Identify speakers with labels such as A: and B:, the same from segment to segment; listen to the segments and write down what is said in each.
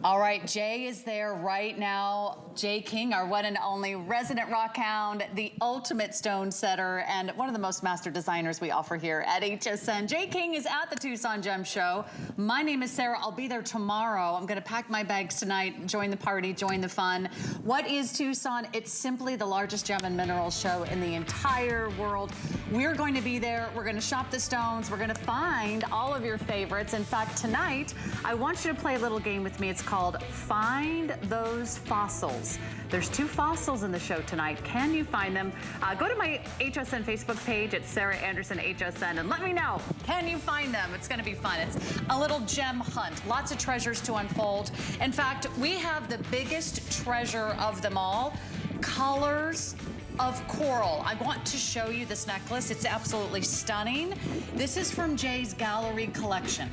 A: All right, Jay is there right now. Jay King, our one and only resident rock hound, the ultimate stone setter, and one of the most master designers we offer here at HSN. Jay King is at the Tucson Gem Show. My name is Sarah. I'll be there tomorrow. I'm going to pack my bags tonight, join the party, join the fun. What is Tucson? It's simply the largest gem and mineral show in the entire world. We're going to be there. We're going to shop the stones. We're going to find all of your favorites. In fact, tonight, I want you to play a little game with me. It's called Find Those Fossils. There's 2 fossils in the show tonight. Can you find them? Go to my HSN Facebook page at Sarah Anderson HSN and let me know. Can you find them? It's going to be fun. It's a little gem hunt. Lots of treasures to unfold. In fact, we have the biggest treasure of them all. Colors of coral. I want to show you this necklace. It's absolutely stunning. This is from Jay's gallery collection.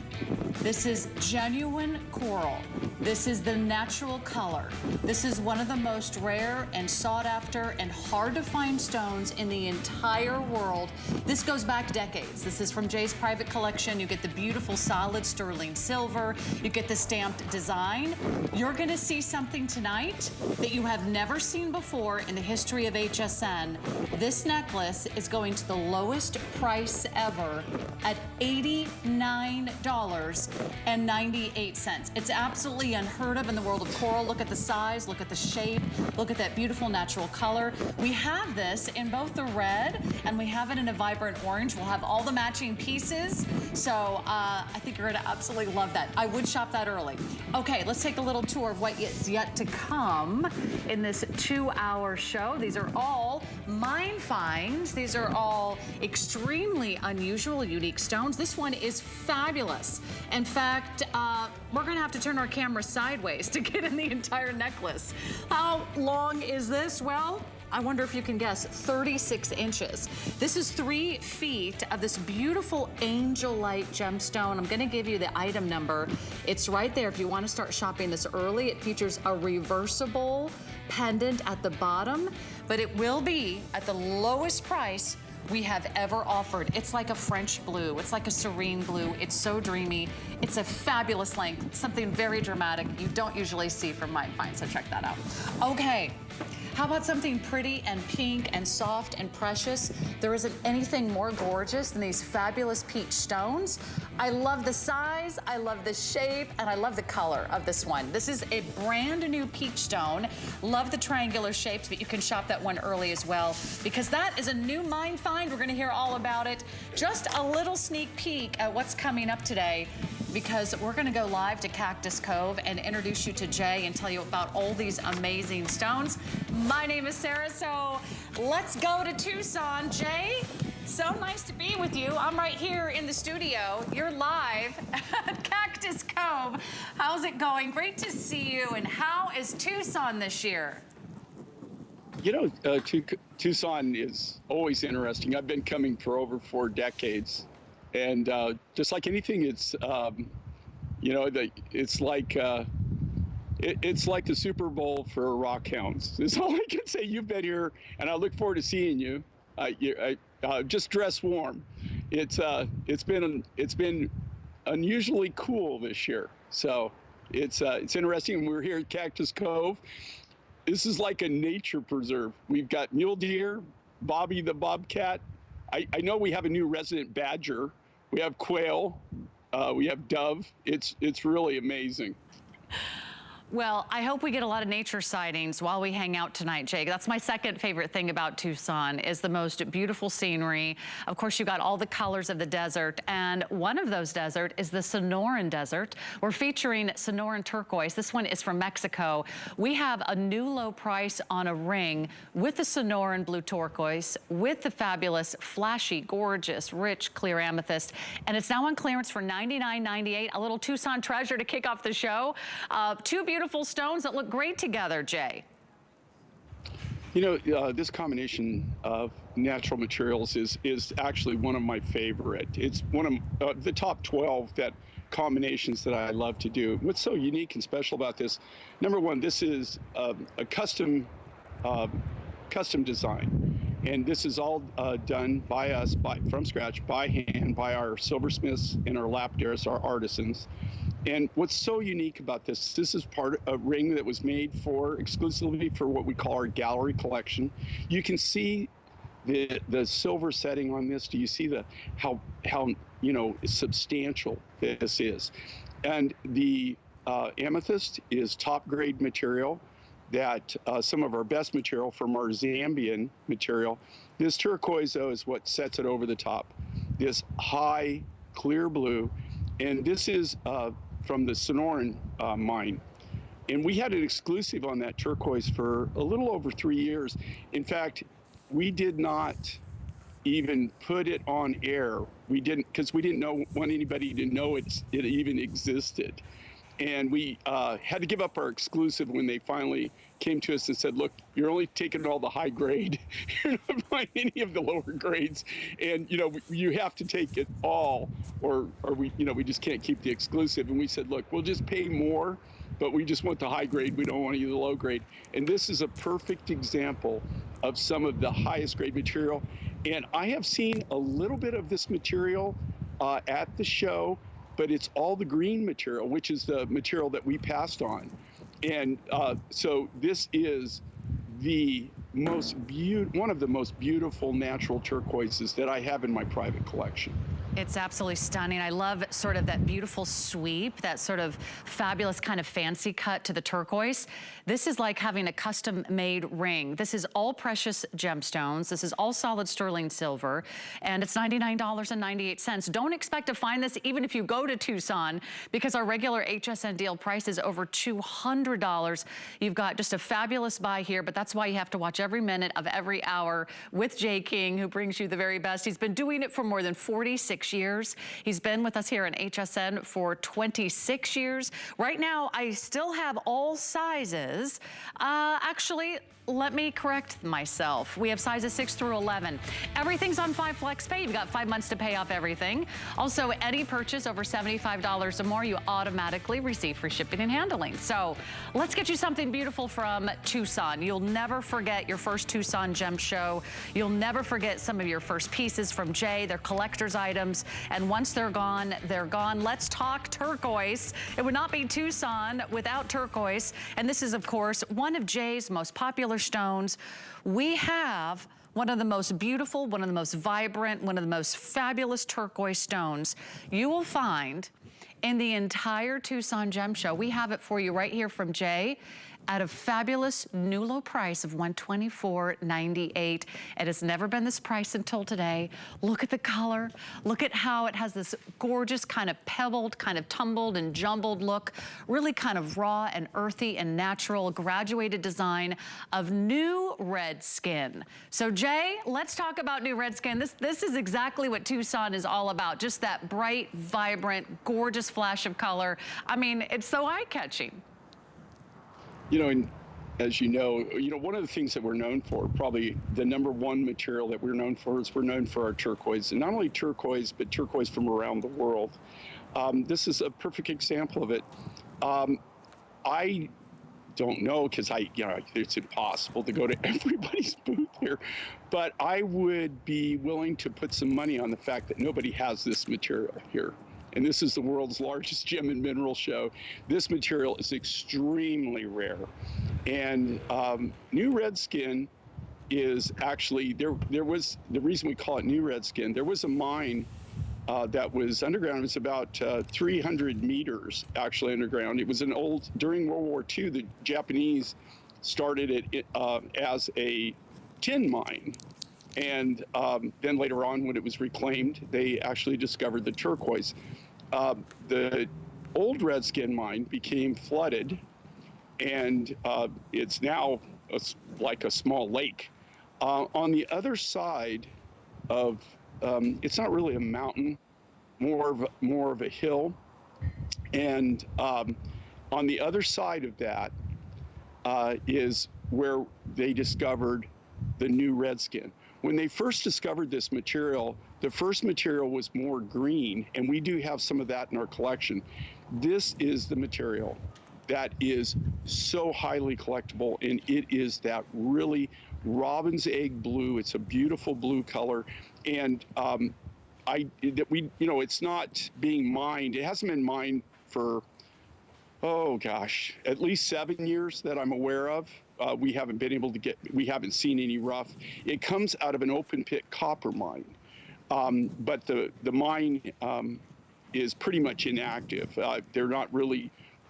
A: This is genuine coral. This is the natural color. This is one of the most rare and sought after and hard to find stones in the entire world. This goes back decades. This is from Jay's private collection. You get the beautiful solid sterling silver. You get the stamped design. You're gonna see something tonight that you have never seen before in the history of HSN. This necklace is going to the lowest price ever at $89.98. It's absolutely unheard of in the world of coral. Look at the size, look at the shape, look at that beautiful natural color. We have this in both the red and we have it in a vibrant orange. We'll have all the matching pieces. So I think you're gonna absolutely love that. I would shop that early. Okay, let's take a little tour of what is yet to come in this 2-hour show. These are all mine finds. These are all extremely unusual, unique stones. This one is fabulous. In fact, we're gonna have to turn our camera sideways to get in the entire necklace. How long is this? Well, I wonder if you can guess, 36 inches. This is 3 feet of this beautiful angel-light gemstone. I'm gonna give you the item number. It's right there if you wanna start shopping this early. It features a reversible pendant at the bottom, but it will be at the lowest price we have ever offered. It's like a French blue. It's like a serene blue. It's so dreamy. It's a fabulous length, something very dramatic you don't usually see from Mine Find, so check that out. Okay. How about something pretty and pink and soft and precious? There isn't anything more gorgeous than these fabulous peach stones. I love the size, I love the shape, and I love the color of this one. This is a brand new peach stone. Love the triangular shapes, but you can shop that one early as well because that is a new Mine Find. We're gonna hear all about it. Just a little sneak peek at what's coming up today, because we're gonna go live to Cactus Cove and introduce you to Jay and tell you about all these amazing stones. My name is Sarah, so let's go to Tucson. Jay, so nice to be with you. I'm right here in the studio. You're live at Cactus Cove. How's it going? Great to see you. And how is Tucson this year?
B: You know, Tucson is always interesting. I've been coming for over 4 decades. And just like anything, it's, you know, it's like the Super Bowl for rock hounds. That's all I can say. You've been here, and I look forward to seeing you. Just dress warm. It's been unusually cool this year, so it's interesting. We're here at Cactus Cove. This is like a nature preserve. We've got mule deer, Bobby the bobcat. I know we have a new resident badger. We have quail, we have dove. It's really amazing.
A: Well, I hope we get a lot of nature sightings while we hang out tonight, Jay. That's my second favorite thing about Tucson is the most beautiful scenery. Of course, you've got all the colors of the desert, and one of those desert is the Sonoran Desert. We're featuring Sonoran turquoise. This one is from Mexico. We have a new low price on a ring with the Sonoran blue turquoise, with the fabulous, flashy, gorgeous, rich, clear amethyst, and it's now on clearance for $99.98. A little Tucson treasure to kick off the show. 2 beautiful stones that look great together, Jay.
B: You know, this combination of natural materials is actually one of my favorite. It's one of the top 12 combinations that I love to do. What's so unique and special about this? Number one, this is a custom design, and this is all done by us, from scratch, by hand, by our silversmiths and our lapidarists, our artisans. And what's so unique about this is part of a ring that was made for exclusively for what we call our gallery collection. You can see the silver setting on this. Do you see the how substantial this is? And the amethyst is top grade material. That some of our best material from our Zambian material. This turquoise, though, is what sets it over the top. This high, clear blue, and this is from the Sonoran mine. And we had an exclusive on that turquoise for a little over 3 years. In fact, we did not even put it on air. We didn't, because we didn't want anybody to know it even existed. And we had to give up our exclusive when they finally came to us and said, look, you're only taking all the high grade. You're not buying any of the lower grades. And, you have to take it all or we just can't keep the exclusive. And we said, look, we'll just pay more, but we just want the high grade. We don't want any of the low grade. And this is a perfect example of some of the highest grade material. And I have seen a little bit of this material at the show, but it's all the green material, which is the material that we passed on. And so this is one of the most beautiful natural turquoises that I have in my private collection.
A: It's absolutely stunning. I love sort of that beautiful sweep, that sort of fabulous kind of fancy cut to the turquoise. This is like having a custom-made ring. This is all precious gemstones. This is all solid sterling silver, and it's $99.98. Don't expect to find this even if you go to Tucson, because our regular HSN deal price is over $200. You've got just a fabulous buy here, but that's why you have to watch every minute of every hour with Jay King, who brings you the very best. He's been doing it for more than 46 years. He's been with us here in HSN for 26 years. Right now, I still have all sizes. Actually, let me correct myself. We have sizes 6 through 11. Everything's on 5 flex pay. You've got 5 months to pay off everything. Also, any purchase over $75 or more, you automatically receive free shipping and handling. So let's get you something beautiful from Tucson. You'll never forget your first Tucson Gem Show. You'll never forget some of your first pieces from Jay. They're collector's items. And once they're gone, they're gone. Let's talk turquoise. It would not be Tucson without turquoise. And this is, of course, one of Jay's most popular stones. We have one of the most beautiful, one of the most vibrant, one of the most fabulous turquoise stones you will find in the entire Tucson Gem Show. We have it for you right here from Jay at a fabulous new low price of $124.98. It has never been this price until today. Look at the color. Look at how it has this gorgeous kind of pebbled, kind of tumbled and jumbled look, really kind of raw and earthy and natural, graduated design of new red skin. So Jay, let's talk about new red skin. This is exactly what Tucson is all about. Just that bright, vibrant, gorgeous flash of color. I mean, it's so eye-catching.
B: And as you know, one of the things that we're known for, probably the #1 material that we're known for, is we're known for our turquoise. And not only turquoise, but turquoise from around the world. This is a perfect example of it. I don't know, because it's impossible to go to everybody's booth here, but I would be willing to put some money on the fact that nobody has this material here. And this is the world's largest gem and mineral show. This material is extremely rare. And new red skin is actually, there was, the reason we call it new red skin, there was a mine that was underground. It was about 300 meters actually underground. It was an old, during World War II, the Japanese started it as a tin mine. And then later on, when it was reclaimed, they actually discovered the turquoise. The old Redskin mine became flooded, and it's now like a small lake. On the other side of, it's not really a mountain, more of a hill. And on the other side of that is where they discovered the new Redskin. When they first discovered this material, the first material was more green, and we do have some of that in our collection. This is the material that is so highly collectible, and it is that robin's egg blue. It's a beautiful blue color, and it's not being mined. It hasn't been mined for oh gosh, at least 7 years that I'm aware of. We haven't been able to we haven't seen any rough. It comes out of an open pit copper mine. But the mine is pretty much inactive. They're not really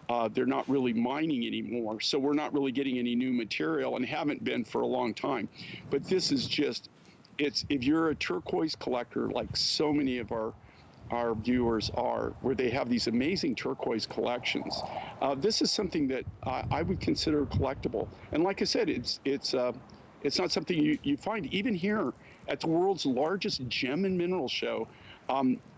B: mining anymore. So we're not really getting any new material and haven't been for a long time. But this is just, if you're a turquoise collector, like so many of our viewers are, where they have these amazing turquoise collections, this is something that I would consider collectible. And like I said, it's not something you find even here at the world's largest gem and mineral show.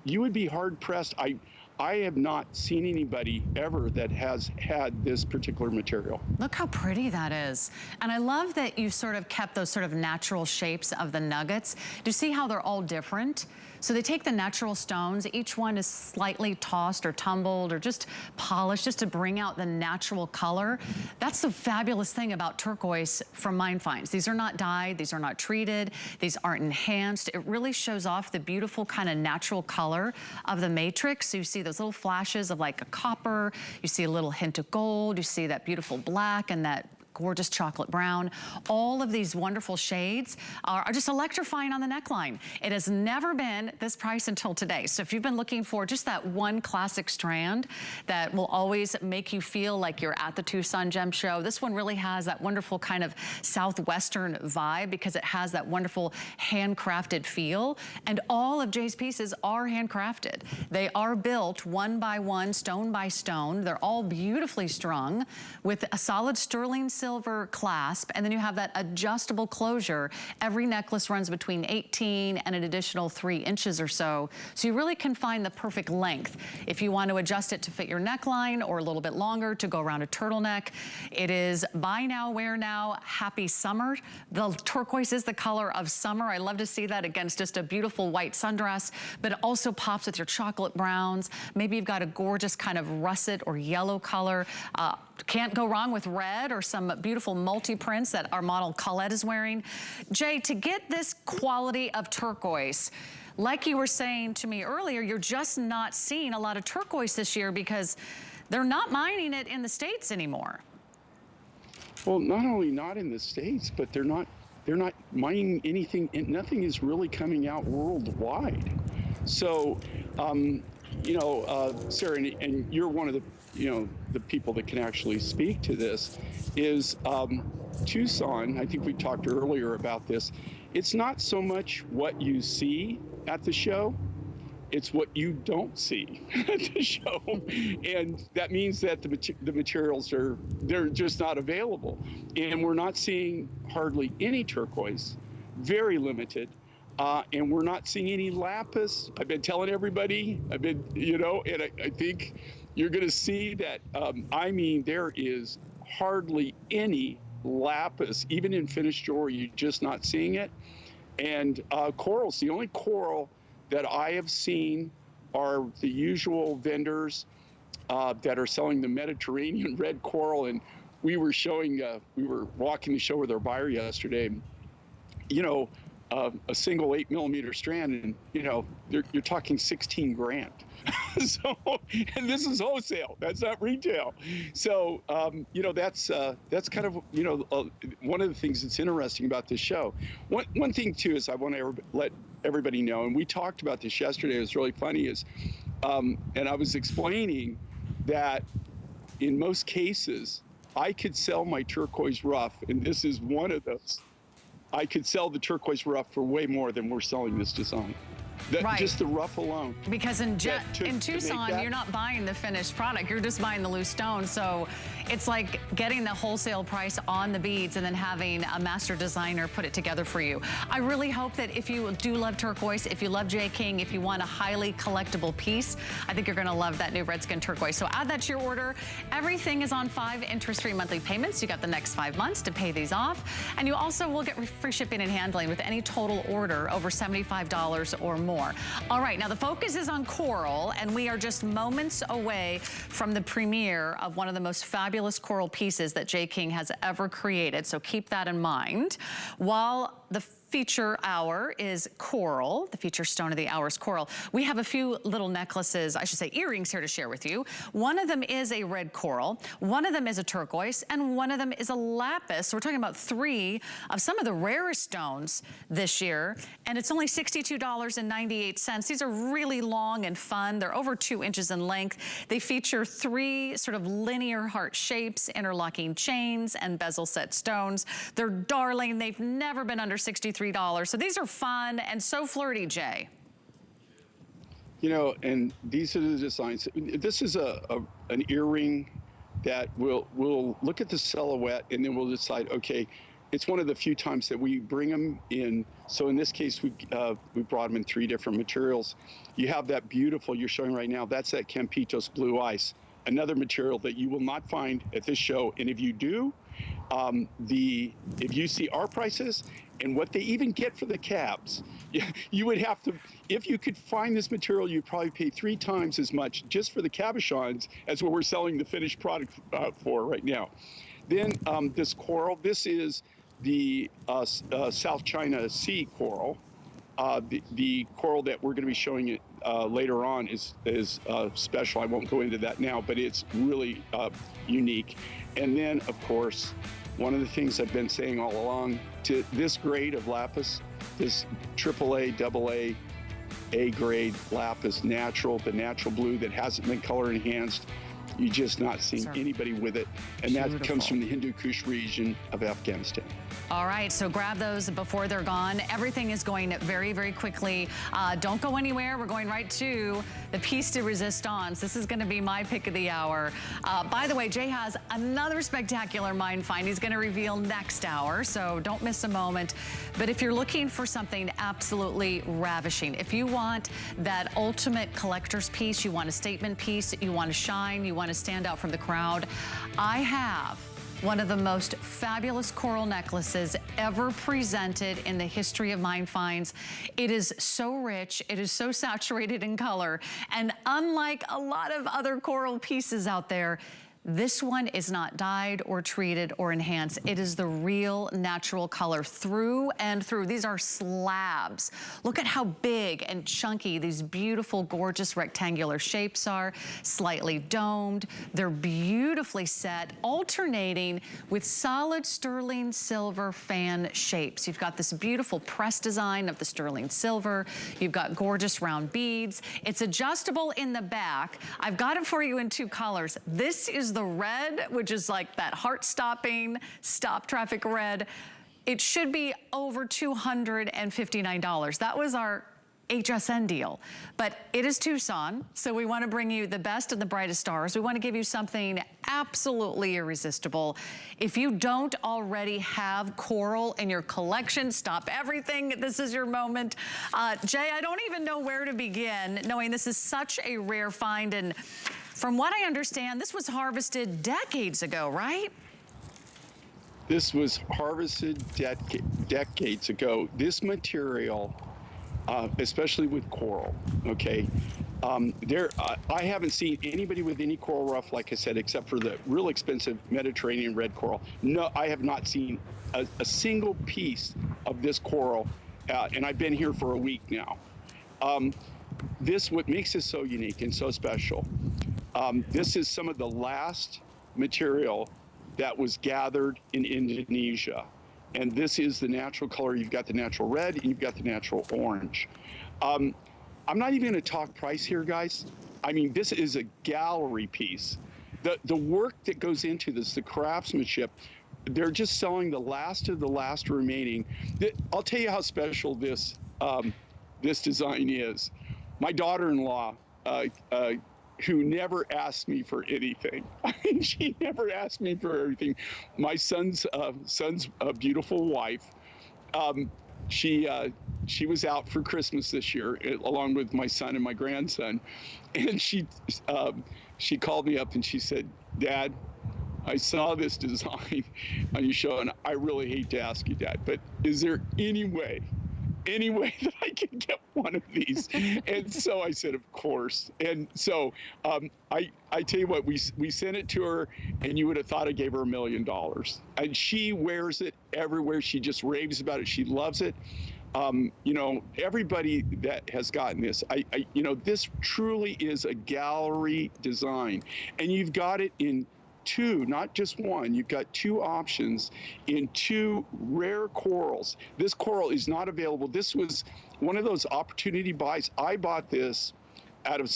B: You would be hard pressed. I have not seen anybody ever that has had this particular material.
A: Look how pretty that is. And I love that you sort of kept those sort of natural shapes of the nuggets. Do you see how they're all different? So they take the natural stones, each one is slightly tossed or tumbled or just polished just to bring out the natural color. That's the fabulous thing about turquoise from mine finds. These are not dyed, these are not treated, these aren't enhanced. It really shows off the beautiful kind of natural color of the matrix. So you see those little flashes of like a copper, you see a little hint of gold, you see that beautiful black and that gorgeous chocolate brown. All of these wonderful shades are just electrifying on the neckline. It has never been this price until today. So if you've been looking for just that one classic strand that will always make you feel like you're at the Tucson Gem Show, this one really has that wonderful kind of Southwestern vibe because it has that wonderful handcrafted feel. And all of Jay's pieces are handcrafted. They are built one by one, stone by stone. They're all beautifully strung with a solid sterling silver clasp, and then you have that adjustable closure. Every necklace runs between 18 and an additional 3 inches or so. So you really can find the perfect length. If you want to adjust it to fit your neckline or a little bit longer to go around a turtleneck, it is buy now, wear now, happy summer. The turquoise is the color of summer. I love to see that against just a beautiful white sundress, but it also pops with your chocolate browns. Maybe you've got a gorgeous kind of russet or yellow color. Can't go wrong with red or some beautiful multi-prints that our model Colette is wearing. Jay, to get this quality of turquoise, like you were saying to me earlier, you're just not seeing a lot of turquoise this year because they're not mining it in the States anymore.
B: Well, not only not in the States, but they're not mining anything, and nothing is really coming out worldwide. So, Sarah, and you're one of the the people that can actually speak to this, is Tucson. I think we talked earlier about this. It's not so much what you see at the show, it's what you don't see at the show. And that means that the materials they're just not available. And we're not seeing hardly any turquoise, very limited. And we're not seeing any lapis. I've been telling everybody, and I think you're going to see that. I mean, there is hardly any lapis, even in finished jewelry. You're just not seeing it. And corals, the only coral that I have seen are the usual vendors that are selling the Mediterranean red coral. And we were walking the show with our buyer yesterday. A single 8mm strand, and you're talking 16 grand. So, and this is wholesale. That's not retail. So, that's kind of one of the things that's interesting about this show. One thing too is I want to let everybody know, and we talked about this yesterday. It was really funny. And I was explaining that in most cases I could sell my turquoise rough, and this is one of those. I could sell the turquoise rough for way more than we're selling this design.
A: Right.
B: Just the rough alone.
A: Because in Tucson, you're not buying the finished product, you're just buying the loose stone. So it's like getting the wholesale price on the beads and then having a master designer put it together for you. I really hope that if you do love turquoise, if you love J. King, if you want a highly collectible piece, I think you're gonna love that new Redskin turquoise. So add that to your order. Everything is on 5 interest-free monthly payments. You got the next 5 months to pay these off. And you also will get free shipping and handling with any total order over $75 or more. All right, now the focus is on coral, and we are just moments away from the premiere of one of the most fabulous coral pieces that J. King has ever created, so keep that in mind. While the feature hour is coral. The feature stone of the hour is coral. We have a few little necklaces, I should say earrings here to share with you. One of them is a red coral, one of them is a turquoise, and one of them is a lapis. So we're talking about 3 of some of the rarest stones this year, and it's only $62.98. These are really long and fun. They're over 2 inches in length. They feature 3 sort of linear heart shapes, interlocking chains, and bezel set stones. They're darling. They've never been under $63. So these are fun and so flirty, Jay.
B: You know, and these are the designs. This is an earring that we'll look at the silhouette and then we'll decide, okay, it's one of the few times that we bring them in. So in this case, we brought them in 3 different materials. You have that beautiful, you're showing right now, that's that Campitos blue ice, another material that you will not find at this show. And if you do, if you see our prices and what they even get for the cabs, you would have to, if you could find this material, you'd probably pay 3 times as much just for the cabochons as what we're selling the finished product for right now. Then this coral, this is the South China Sea coral. The coral that we're going to be showing it later on is special. I won't go into that now, but it's really unique. And then, of course, one of the things I've been saying all along, to this grade of lapis, this AAA, AA, A grade lapis natural, the natural blue that hasn't been color enhanced, you just not seen anybody with it. And that comes from the Hindu Kush region of Afghanistan.
A: All right, so grab those before they're gone. Everything is going very, very quickly. Don't go anywhere. We're going right to the piece de resistance. This is going to be my pick of the hour. By the way, Jay has another spectacular mine find he's going to reveal next hour, so don't miss a moment. But if you're looking for something absolutely ravishing, if you want that ultimate collector's piece, you want a statement piece, you want to shine, you want to stand out from the crowd, I have one of the most fabulous coral necklaces ever presented in the history of mine finds. It is so rich, it is so saturated in color, and unlike a lot of other coral pieces out there, this one is not dyed or treated or enhanced. It is the real natural color through and through. These are slabs. Look at how big and chunky these beautiful, gorgeous rectangular shapes are, slightly domed. They're beautifully set, alternating with solid sterling silver fan shapes. You've got this beautiful press design of the sterling silver. You've got gorgeous round beads. It's adjustable in the back. I've got it for you in 2 colors. This is the red, which is like that heart-stopping, stop traffic red. It should be over $259. That was our HSN deal. But it is Tucson, so we want to bring you the best and the brightest stars. We want to give you something absolutely irresistible. If you don't already have coral in your collection, stop everything. This is your moment. Jay, I don't even know where to begin, knowing this is such a rare find. And from what I understand, this was harvested decades ago, right?
B: This was harvested decades ago. This material, especially with coral, okay? I haven't seen anybody with any coral rough, like I said, except for the real expensive Mediterranean red coral. No, I have not seen a single piece of this coral, and I've been here for a week now. What makes this so unique and so special, this is some of the last material that was gathered in Indonesia. And this is the natural color. You've got the natural red and you've got the natural orange. I'm not even gonna talk price here, guys. I mean, this is a gallery piece. The work that goes into this, the craftsmanship, they're just selling the last of the last remaining. I'll tell you how special this design is. My daughter-in-law, who never asked me for anything. I mean, she never asked me for everything. My son's beautiful wife, she was out for Christmas this year, along with my son and my grandson, and she called me up and she said, "Dad, I saw this design on your show, and I really hate to ask you, Dad, but is there any way any way that I can get one of these. And so I said, of course. And so I tell you what, we sent it to her, and you would have thought I gave her $1 million. And she wears it everywhere. She just raves about it. She loves it. You know, everybody that has gotten this, you know, this truly is a gallery design, and you've got it in two, not just one. You've got two options in two rare corals. This coral is not available. This was one of those opportunity buys. I bought this out of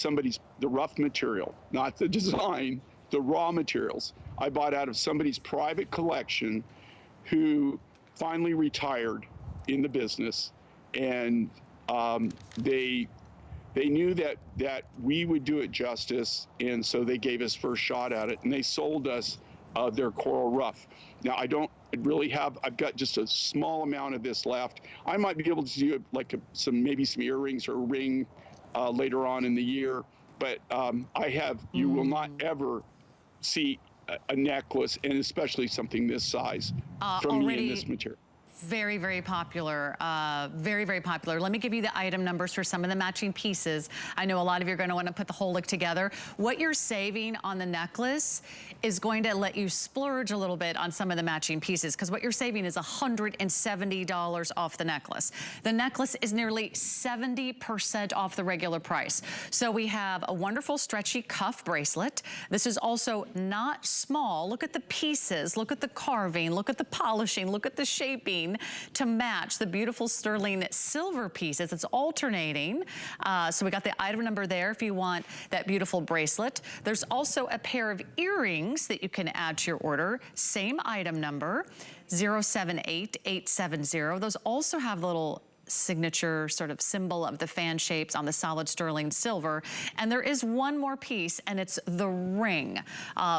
B: the rough material, not the design, the raw materials. I bought out of somebody's private collection who finally retired in the business, and they knew that we would do it justice, and so they gave us first shot at it, and they sold us their coral rough. Now I've got just a small amount of this left. I might be able to do like maybe some earrings or a ring later on in the year, but you will not ever see a necklace, and especially something this size, from me in this material.
A: Very, very popular. Very, very popular. Let me give you the item numbers for some of the matching pieces. I know a lot of you are going to want to put the whole look together. What you're saving on the necklace is going to let you splurge a little bit on some of the matching pieces, because what you're saving is $170 off the necklace. The necklace is nearly 70% off the regular price. So we have a wonderful stretchy cuff bracelet. This is also not small. Look at the pieces. Look at the carving. Look at the polishing. Look at the shaping to match the beautiful sterling silver pieces. It's alternating. So we got the item number there if you want that beautiful bracelet. There's also a pair of earrings that you can add to your order. Same item number, 078870. Those also have little signature sort of symbol of the fan shapes on the solid sterling silver. And there is one more piece, and it's the ring.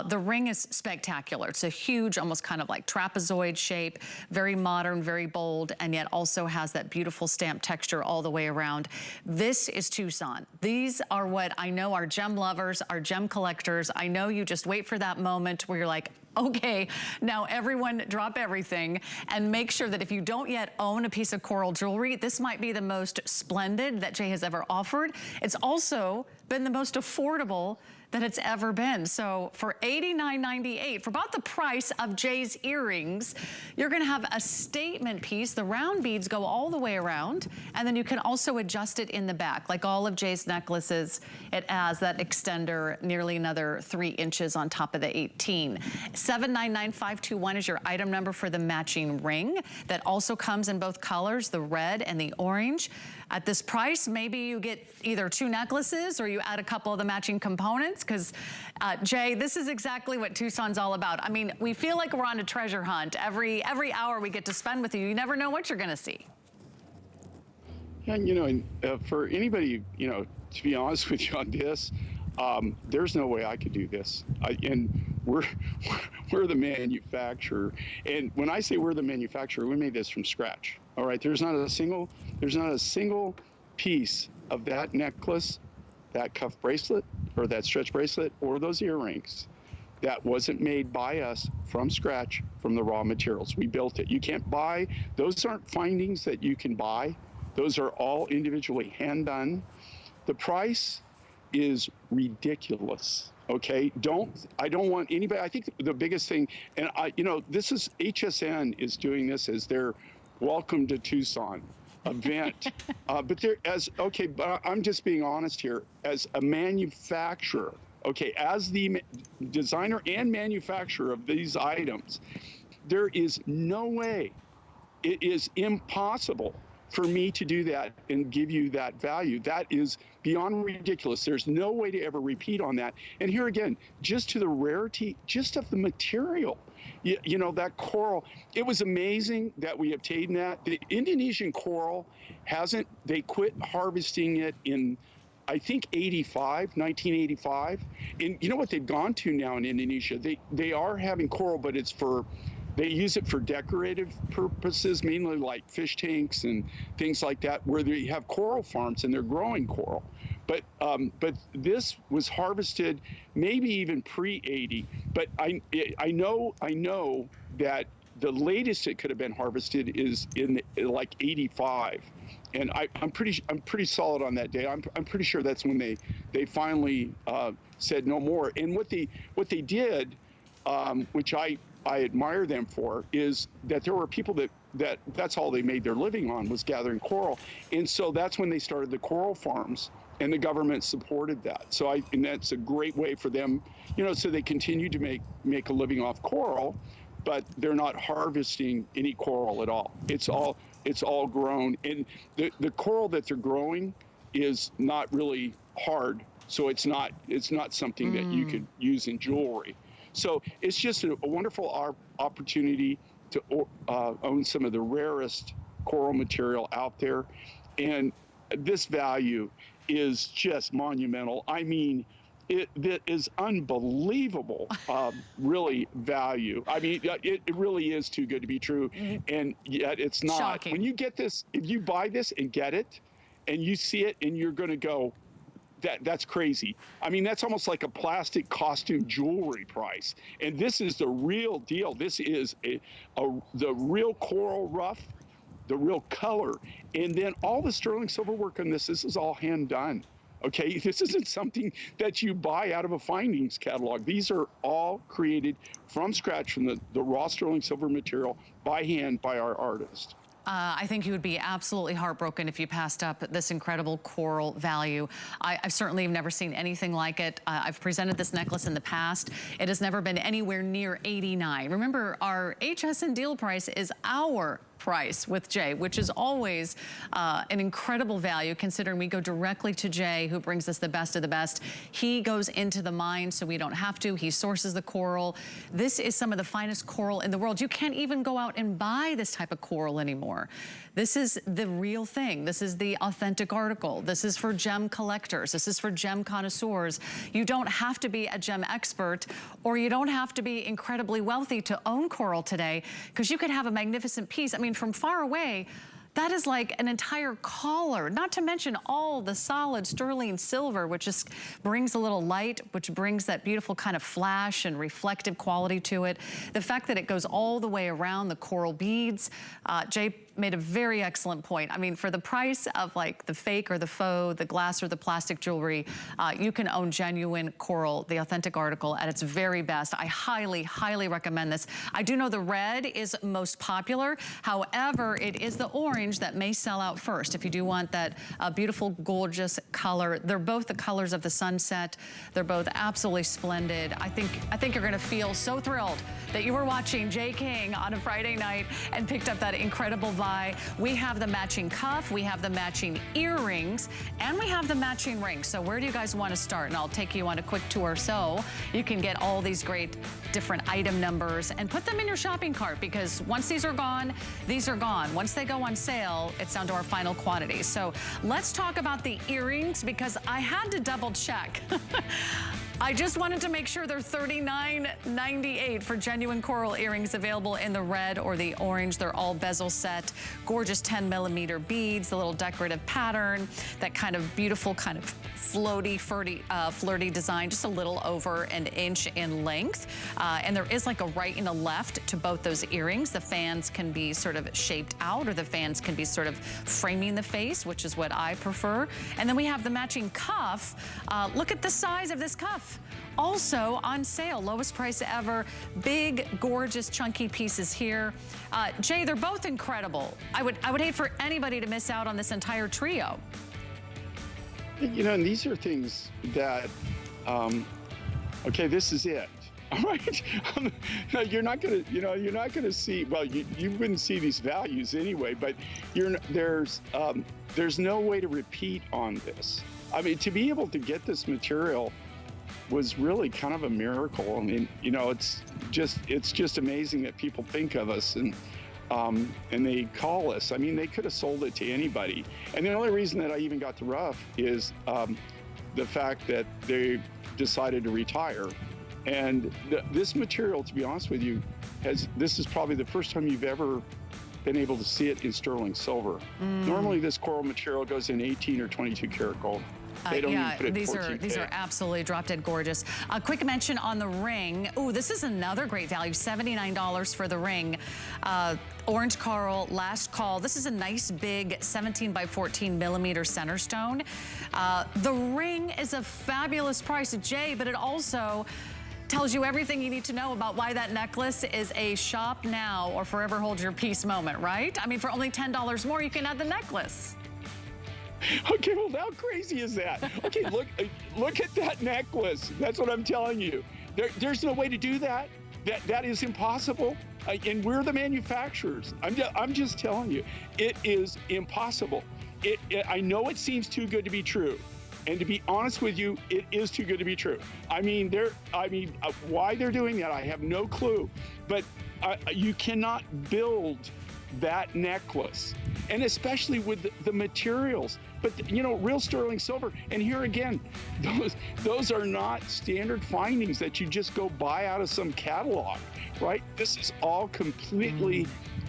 A: The ring is spectacular. It's a huge, almost kind of like trapezoid shape, very modern, very bold, and yet also has that beautiful stamp texture all the way around. This is Tucson. These are what I know our gem lovers, our gem collectors, I know you just wait for that moment where you're like, okay, now everyone drop everything and make sure that if you don't yet own a piece of coral jewelry, this might be the most splendid that Jay has ever offered. It's also been the most affordable that it's ever been. So for $89.98, for about the price of Jay's earrings, you're gonna have a statement piece. The round beads go all the way around, and then you can also adjust it in the back. Like all of Jay's necklaces, it has that extender, nearly another 3 inches on top of the 18. 799521 is your item number for the matching ring that also comes in both colors, the red and the orange. At this price, maybe you get either 2 necklaces or you add a couple of the matching components, because Jay, this is exactly what Tucson's all about. I mean, we feel like we're on a treasure hunt. Every hour we get to spend with you, you never know what you're gonna see.
B: And you know, for anybody, you know, to be honest with you on this, there's no way I could do this. And we're the manufacturer. And when I say we're the manufacturer, we made this from scratch. All right, there's not a single piece of that necklace, that cuff bracelet, or that stretch bracelet, or those earrings that wasn't made by us from scratch from the raw materials. We built it. You can't buy, those aren't findings that you can buy. Those are all individually hand done. The price is ridiculous. Okay, I don't want anybody, I think the biggest thing, and you know, this is, HSN is doing this as their Welcome to Tucson event. But I'm just being honest here, as a manufacturer, okay, as the designer and manufacturer of these items, there is no way, it is impossible for me to do that and give you that value. That is beyond ridiculous. There's no way to ever repeat on that. And here again, just to the rarity, just of the material, you know, that coral, it was amazing that we obtained that. The Indonesian coral they quit harvesting it in, I think, 1985. And you know what they've gone to now in Indonesia? They are having coral, but they use it for decorative purposes, mainly like fish tanks and things like that, where they have coral farms and they're growing coral. But this was harvested maybe even pre-80. But I know that the latest it could have been harvested is in like 85. And I'm pretty solid on that day. I'm pretty sure that's when they finally said no more. And what they did, which I admire them for, is that there were people that's all they made their living on, was gathering coral. And so that's when they started the coral farms, and the government supported that. So and that's a great way for them, you know, so they continue to make a living off coral, but they're not harvesting any coral at all. It's all grown, and the coral that they're growing is not really hard, so it's not something that you could use in jewelry. So it's just a wonderful opportunity to own some of the rarest coral material out there, and this value is just monumental. I mean, it is unbelievable, really value. I mean, it really is too good to be true, and yet it's not.
A: Shocking.
B: When you get this, if you buy this and get it, and you see it, and you're going to go, that's crazy. I mean, that's almost like a plastic costume jewelry price, and this is the real deal. This is the real coral rough, the real color, and then all the sterling silver work on this. This is all hand done. Okay, this isn't something that you buy out of a findings catalog. These are all created from scratch from the raw sterling silver material by hand by our artist.
A: I think you would be absolutely heartbroken if you passed up this incredible coral value. I've certainly never seen anything like it. I've presented this necklace in the past. It has never been anywhere near $89. Remember, our HSN deal price is our price with Jay, which is always an incredible value, considering we go directly to Jay, who brings us the best of the best. He goes into the mine, so we don't have to. He sources the coral. This is some of the finest coral in the world. You can't even go out and buy this type of coral anymore. This is the real thing. This is the authentic article. This is for gem collectors. This is for gem connoisseurs. You don't have to be a gem expert, or you don't have to be incredibly wealthy to own coral today, because you could have a magnificent piece. I mean, from far away, that is like an entire collar, not to mention all the solid sterling silver, which just brings a little light, which brings that beautiful kind of flash and reflective quality to it. The fact that it goes all the way around the coral beads. Jay made a very excellent point. I mean, for the price of like the fake or the faux, the glass or the plastic jewelry, you can own genuine coral, the authentic article, at its very best. I highly, highly recommend this. I do know the red is most popular. However, it is the orange that may sell out first. If you do want that beautiful, gorgeous color, they're both the colors of the sunset. They're both absolutely splendid. I think you're gonna feel so thrilled that you were watching Jay King on a Friday night and picked up that incredible buy. We have the matching cuff, we have the matching earrings, and we have the matching rings. So where do you guys want to start? And I'll take you on a quick tour so you can get all these great different item numbers and put them in your shopping cart, because once these are gone, these are gone. Once they go on sale, it's down to our final quantity. So let's talk about the earrings, because I had to double check. I just wanted to make sure they're $39.98 for genuine coral earrings, available in the red or the orange. They're all bezel set, gorgeous 10mm beads, the little decorative pattern, that kind of beautiful kind of floaty, flirty design, just a little over an inch in length. And there is like a right and a left to both those earrings. The fans can be sort of shaped out, or the fans can be sort of framing the face, which is what I prefer. And then we have the matching cuff. Look at the size of this cuff. Also on sale, lowest price ever. Big, gorgeous, chunky pieces here. Jay, they're both incredible. I would hate for anybody to miss out on this entire trio.
B: You know, and these are things that, okay, this is it. All right. No, you're not gonna see. Well, you wouldn't see these values anyway. But there's no way to repeat on this. I mean, to be able to get this material was really kind of a miracle. I mean, you know, it's just amazing that people think of us and they call us. I mean, they could have sold it to anybody. And the only reason that I even got the rough is the fact that they decided to retire. And this material, to be honest with you, this is probably the first time you've ever been able to see it in sterling silver. Normally this coral material goes in 18 or 22 karat gold. They don't
A: yeah,
B: even put it
A: these are absolutely drop dead gorgeous. A quick mention on the ring. Ooh, this is another great value, $79 for the ring. Orange coral, last call. This is a nice big 17 by 14 millimeter center stone. The ring is a fabulous price, Jay, but it also tells you everything you need to know about why that necklace is a shop now or forever hold your peace moment, right? I mean, for only $10 more, you can add the necklace.
B: Okay, well, how crazy is that? Okay, look at that necklace. That's what I'm telling you. There's no way to do that. That is impossible. And we're the manufacturers. I'm just telling you, it is impossible. I know it seems too good to be true. And to be honest with you, it is too good to be true. I mean, why they're doing that, I have no clue. But you cannot build that necklace, and especially with the materials. But you know, real sterling silver. And here again, those are not standard findings that you just go buy out of some catalog, right? This is all completely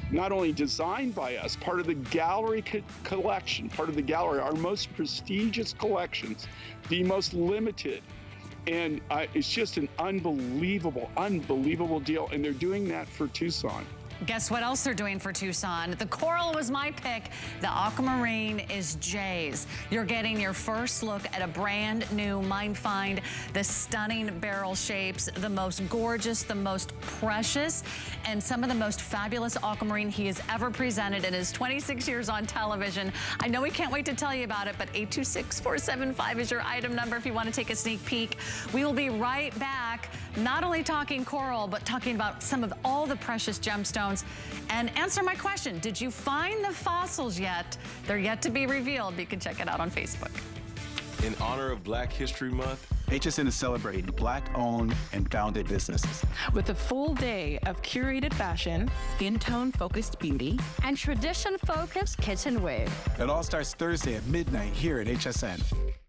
B: not only designed by us, part of the gallery collection, part of the gallery, our most prestigious collections, the most limited. And it's just an unbelievable deal. And they're doing that for Tucson.
A: Guess what else they're doing for Tucson? The coral was my pick. The aquamarine is Jay's. You're getting your first look at a brand new Mine Find, the stunning barrel shapes, the most gorgeous, the most precious, and some of the most fabulous aquamarine he has ever presented in his 26 years on television. I know we can't wait to tell you about it, but 826-475 is your item number if you want to take a sneak peek. We will be right back, not only talking coral, but talking about some of all the precious gemstones. And answer my question, did you find the fossils yet? They're yet to be revealed. You can check it out on Facebook.
C: In honor of Black History Month,
D: HSN is celebrating Black-owned and founded businesses.
E: With a full day of curated fashion, skin tone-focused beauty,
F: and tradition-focused kitchenware.
D: It all starts Thursday at midnight here at HSN.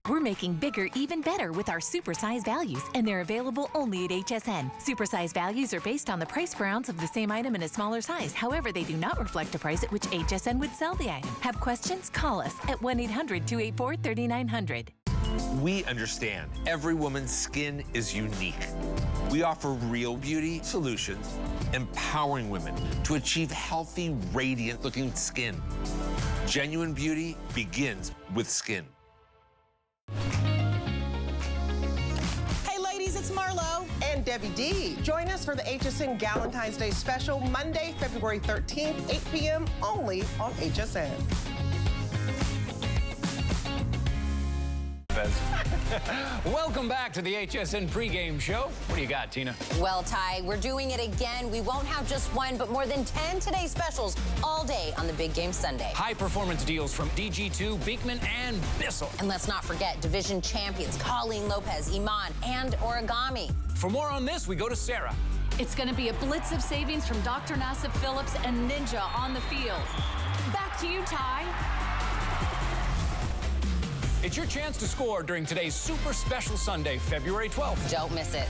G: We're making bigger even better with our supersize values, and they're available only at HSN. Supersize values are based on the price per ounce of the same item in a smaller size. However, they do not reflect a price at which HSN would sell the item. Have questions? Call us at 1-800-284-3900.
H: We understand every woman's skin is unique. We offer real beauty solutions, empowering women to achieve healthy, radiant-looking skin. Genuine beauty begins with skin.
I: Hey ladies, it's Marlo and Debbie D. Join us for the HSN Valentine's Day special, Monday, February 13th, 8 p.m. only on HSN.
J: Welcome back to the HSN pregame show. What do you got, Tina?
K: Well, Ty, we're doing it again. We won't have just one, but more than 10 Today specials all day on the Big Game Sunday.
J: High performance deals from DG2, Beekman, and Bissell.
K: And let's not forget division champions Colleen Lopez, Iman, and Origami.
J: For more on this, we go to Sarah.
F: It's going to be a blitz of savings from Dr. Nassif Phillips and Ninja on the field. Back to you, Ty.
J: It's your chance to score during today's super special Sunday, February 12th.
K: Don't miss it.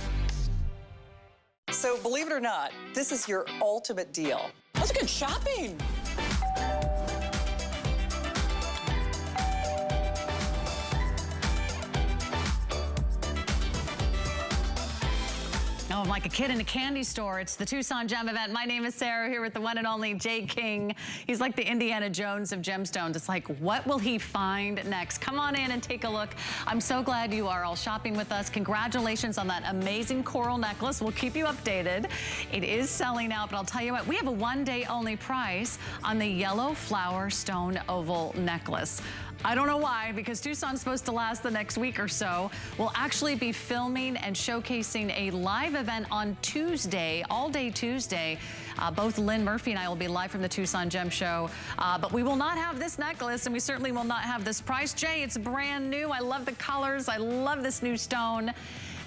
L: So believe it or not, this is your ultimate deal. That's good shopping.
A: Oh, I'm like a kid in a candy store. It's the Tucson Gem event. My name is Sarah, here with the one and only Jay King. He's like the Indiana Jones of gemstones. It's like, what will he find next? Come on in and take a look. I'm so glad you are all shopping with us. Congratulations on that amazing coral necklace. We'll keep you updated. It is selling out, but I'll tell you what, we have a one-day only price on the yellow flower stone oval necklace. I don't know why, because Tucson's supposed to last the next week or so. We'll actually be filming and showcasing a live event on Tuesday, all day Tuesday. Both Lynn Murphy and I will be live from the Tucson Gem Show. But we will not have this necklace, and we certainly will not have this price. Jay, it's brand new. I love the colors. I love this new stone.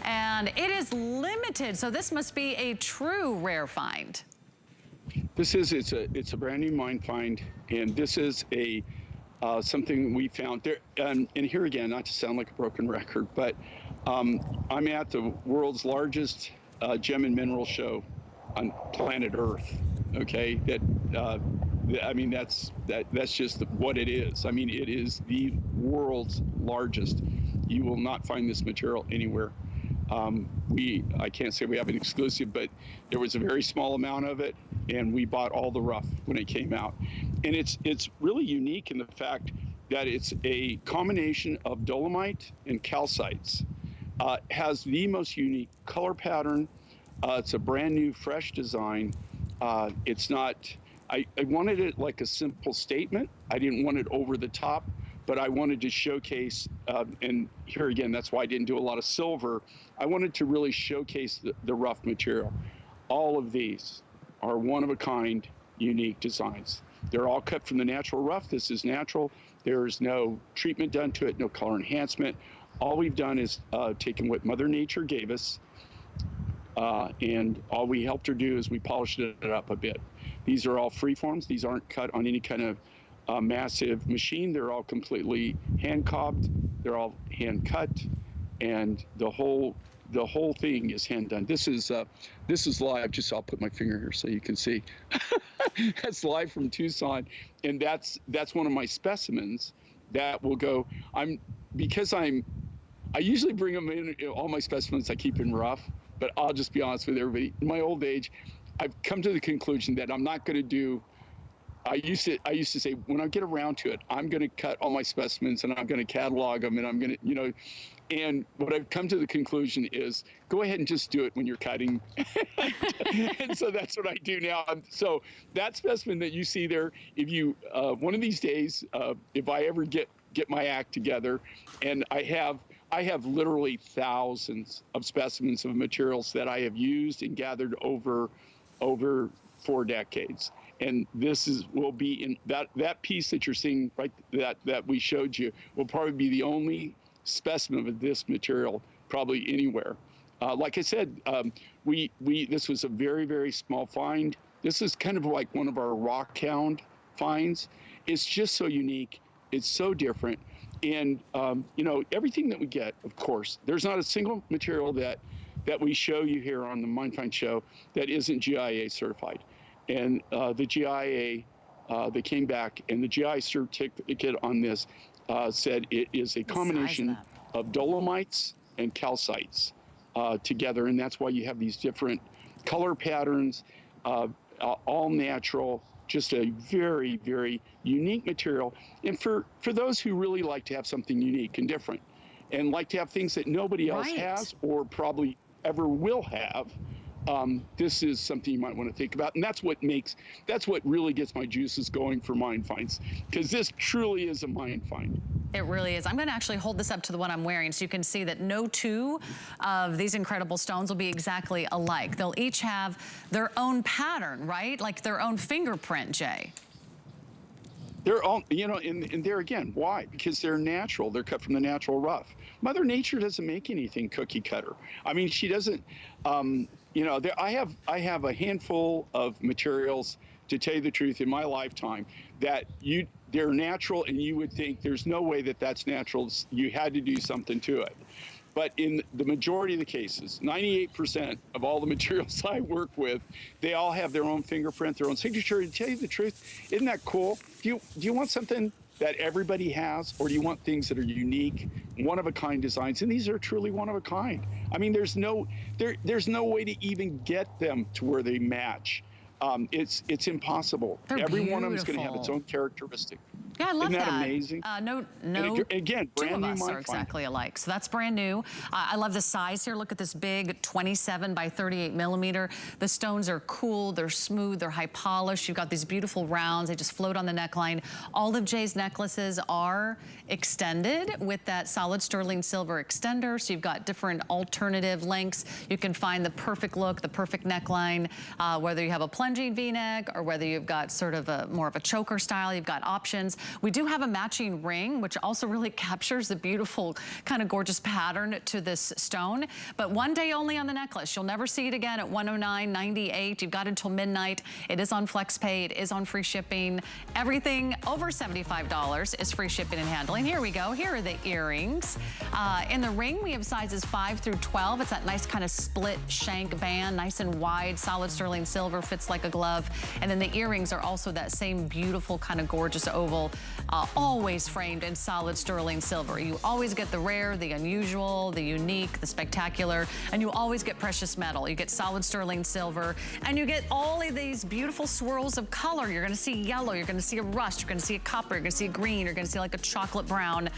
A: And it is limited, so this must be a true rare find.
B: It's a brand new Mine Find, and this is a something we found there. And here again, not to sound like a broken record, but I'm at the world's largest gem and mineral show on planet Earth. Okay, I mean that's just what it is. I mean, it is the world's largest. You will not find this material anywhere. I can't say we have an exclusive, but there was a very small amount of it, and we bought all the rough when it came out. And it's really unique in the fact that it's a combination of dolomite and calcites. Has the most unique color pattern. It's a brand new, fresh design. It's not, I wanted it like a simple statement. I didn't want it over the top, but I wanted to showcase, and here again, that's why I didn't do a lot of silver. I wanted to really showcase the rough material. All of these are one-of-a-kind, unique designs. They're all cut from the natural rough. This is natural. There's no treatment done to it, no color enhancement. All we've done is taken what Mother Nature gave us, and all we helped her do is we polished it up a bit. These are all freeforms. These aren't cut on any kind of massive machine. They're all completely hand cobbed. They're all hand cut, and the whole thing is hand done. This is live. Just I'll put my finger here so you can see. That's live from Tucson, and that's one of my specimens that will go. I usually bring them in. All my specimens I keep in rough, but I'll just be honest with everybody. In my old age, I've come to the conclusion that I'm not going to do. I used to say, when I get around to it, I'm going to cut all my specimens and I'm going to catalog them, and I'm going to, and what I've come to the conclusion is go ahead and just do it when you're cutting. And so that's what I do now. So that specimen that you see there, if you, one of these days, if I ever get my act together, and I have literally thousands of specimens of materials that I have used and gathered over 4 decades. And this will be in that piece that you're seeing right that we showed you will probably be the only specimen of this material probably anywhere. Like I said, this was a very, very small find. This is kind of like one of our rock hound finds. It's just so unique. It's so different. And everything that we get, of course, there's not a single material that we show you here on the MindFind show that isn't GIA certified. And the GIA, they came back, and the GIA certificate on this said it is a combination of dolomites and calcites together, and that's why you have these different color patterns, all natural, just a very, very unique material. And for those who really like to have something unique and different, and like to have things that nobody else has or probably ever will have, this is something you might want to think about. And that's what really gets my juices going for Mind Finds, because this truly is a Mind Find.
A: It really is. I'm going to actually hold this up to the one I'm wearing so you can see that no two of these incredible stones will be exactly alike. They'll each have their own pattern, right? Like their own fingerprint, Jay.
B: They're all, and there again, why? Because they're natural. They're cut from the natural rough. Mother Nature doesn't make anything cookie cutter. I mean, she doesn't, I have a handful of materials, to tell you the truth, in my lifetime that they're natural, and you would think there's no way that that's natural. You had to do something to it. But in the majority of the cases, 98% of all the materials I work with, they all have their own fingerprint, their own signature. To tell you the truth, isn't that cool? Do you want something that everybody has, or do you want things that are unique, one-of-a-kind designs? And these are truly one-of-a-kind. I mean, there's no way to even get them to where they match. It's impossible. Every one of them is going to have its own characteristic.
A: Yeah, I love that.
B: Isn't that amazing?
A: No.
B: Again, brand new.
A: Two of us are exactly alike, so that's brand new. I love the size here. Look at this big 27 by 38 millimeter. The stones are cool. They're smooth. They're high polished. You've got these beautiful rounds. They just float on the neckline. All of Jay's necklaces are extended with that solid sterling silver extender. So you've got different alternative lengths. You can find the perfect look, the perfect neckline, whether you have a plunging V-neck or whether you've got sort of more of a choker style. You've got options. We do have a matching ring, which also really captures the beautiful kind of gorgeous pattern to this stone. But one day only on the necklace. You'll never see it again at $109.98. You've got until midnight. It is on FlexPay. It is on free shipping. Everything over $75 is free shipping and handling. Here we go. Here are the earrings. In the ring, we have sizes 5 through 12. It's that nice kind of split shank band, nice and wide, solid sterling silver, fits like a glove. And then the earrings are also that same beautiful kind of gorgeous oval. always framed in solid sterling silver. You always get the rare, the unusual, the unique, the spectacular, and you always get precious metal. You get solid sterling silver, and you get all of these beautiful swirls of color. You're gonna see yellow, you're gonna see a rust, you're gonna see a copper, you're gonna see a green, you're gonna see like a chocolate brown.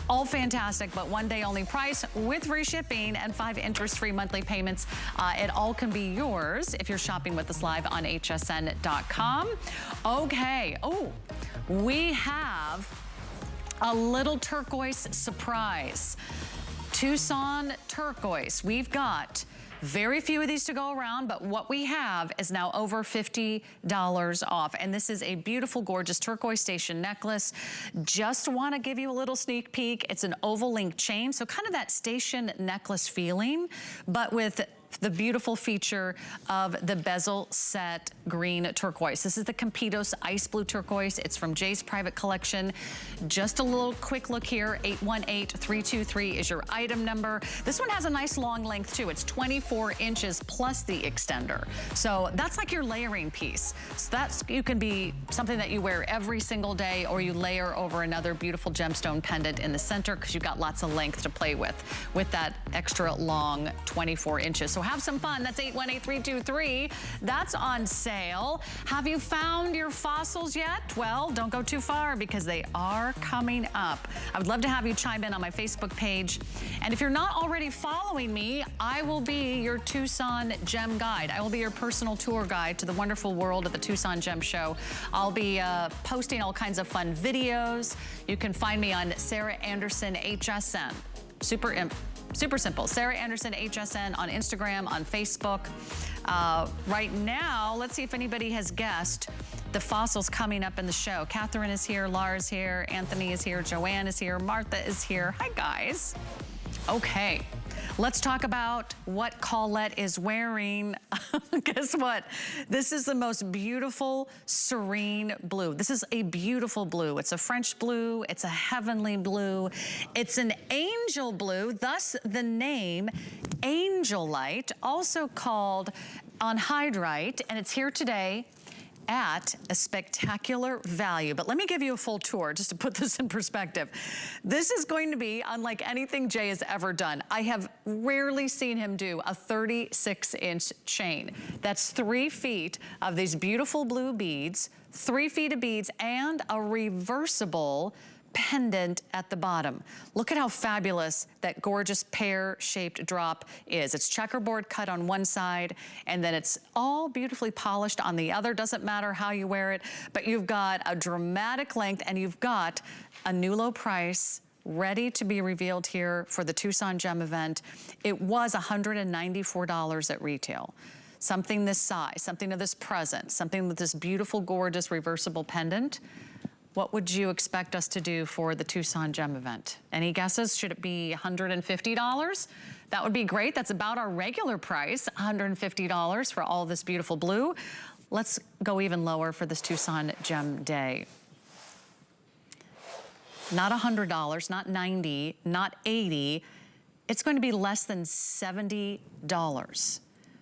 A: All fantastic, but one day only price with free shipping and 5 interest-free monthly payments. It all can be yours if you're shopping with us live on hsn.com. Okay, oh, we have a little turquoise surprise. Tucson turquoise. We've got very few of these to go around, but what we have is now over $50 off. And this is a beautiful, gorgeous turquoise station necklace. Just want to give you a little sneak peek. It's an oval link chain, so kind of that station necklace feeling, but with the beautiful feature of the bezel set green turquoise. This is the Campitos Ice Blue Turquoise. It's from Jay's private collection. Just a little quick look here. 818323 is your item number. This one has a nice long length too. It's 24 inches plus the extender. So that's like your layering piece. So that's, you can be something that you wear every single day, or you layer over another beautiful gemstone pendant in the center because you've got lots of length to play with that extra long 24 inches. So have some fun. That's 818323. That's on sale. Have you found your fossils yet? Well, don't go too far because they are coming up. I would love to have you chime in on my Facebook page. And if you're not already following me, I will be your Tucson Gem Guide. I will be your personal tour guide to the wonderful world of the Tucson Gem Show. I'll be posting all kinds of fun videos. You can find me on Sarah Anderson HSN. Super simple. Sarah Anderson HSN on Instagram, on Facebook. Right now, let's see if anybody has guessed the fossils coming up in the show. Catherine is here, Laura's here, Anthony is here, Joanne is here, Martha is here. Hi, guys. Okay. Let's talk about what Colette is wearing. Guess what? This is the most beautiful, serene blue. This is a beautiful blue. It's a French blue. It's a heavenly blue. It's an angel blue, thus the name Angel Light, also called anhydrite, and it's here today at a spectacular value. But let me give you a full tour just to put this in perspective. This is going to be unlike anything Jay has ever done. I have rarely seen him do a 36-inch chain. That's 3 feet of these beautiful blue beads, 3 feet of beads, and a reversible pendant at the bottom. Look at how fabulous that gorgeous pear-shaped drop is. It's checkerboard cut on one side, and then it's all beautifully polished on the other. Doesn't matter how you wear it, but you've got a dramatic length, and you've got a new low price ready to be revealed here for the Tucson Gem event. It was $194 at retail. Something this size, something of this presence, something with this beautiful, gorgeous, reversible pendant. What would you expect us to do for the Tucson Gem event? Any guesses? Should it be $150? That would be great. That's about our regular price, $150 for all this beautiful blue. Let's go even lower for this Tucson Gem Day. Not $100, not $90, not $80. It's going to be less than $70